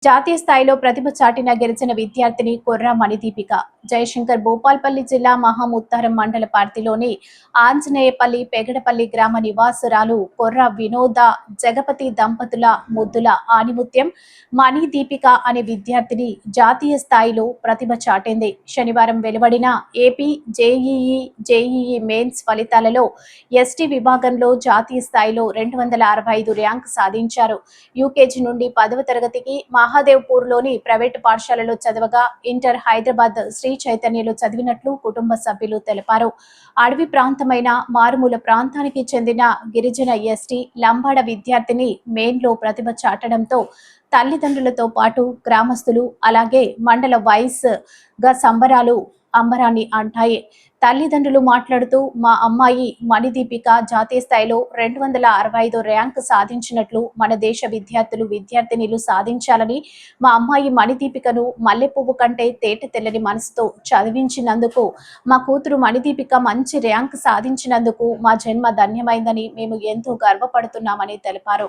జాతీయ స్థాయిలో ప్రతిభ చాటిన గెలిచిన విద్యార్థిని కొర్రా మణిదీపిక. జయశంకర్ భూపాల్పల్లి జిల్లా మహాముత్తారం మండల పరిధిలోని ఆంజనేయపల్లి పెగడపల్లి గ్రామ నివాసురాలు కొర్రా వినోద జగపతి దంపతుల ముద్దుల ఆణిముత్యం మణిదీపిక అనే విద్యార్థిని జాతీయ స్థాయిలో ప్రతిభ చాటింది. శనివారం వెలువడిన ఏపీ జేఈఈ మెయిన్స్ ఫలితాలలో ఎస్టీ విభాగంలో జాతీయ స్థాయిలో 265 ర్యాంకు సాధించారు. యూకేజీ నుండి 10వ తరగతికి మహాదేవ్పూర్లోని ప్రైవేటు పాఠశాలలో చదవగా ఇంటర్ హైదరాబాద్ శ్రీ చైతన్యలో చదివినట్లు కుటుంబ సభ్యులు తెలిపారు. అడవి ప్రాంతమైన మారుమూల ప్రాంతానికి చెందిన గిరిజన ఎస్టీ లంబాడ విద్యార్థిని మెయిన్లో ప్రతిభ చాటడంతో తల్లిదండ్రులతో పాటు గ్రామస్తులు అలాగే మండల వైస్ గా సంబరాలు అంబరాన్ని అంటాయి. తల్లిదండ్రులు మాట్లాడుతూ మా అమ్మాయి మణిదీపిక జాతీయ స్థాయిలో 265 ర్యాంకు సాధించినట్లు మన దేశ విద్యార్థులు విద్యార్థినిలు సాధించాలని, మా అమ్మాయి మణిదీపికను మల్లెపువ్వు కంటే తేట తెల్లని మనసుతో చదివించినందుకు, మా కూతురు మణిదీపిక మంచి ర్యాంకు సాధించినందుకు మా జన్మ ధన్యమైందని మేము ఎంతో గర్వపడుతున్నామని తెలిపారు.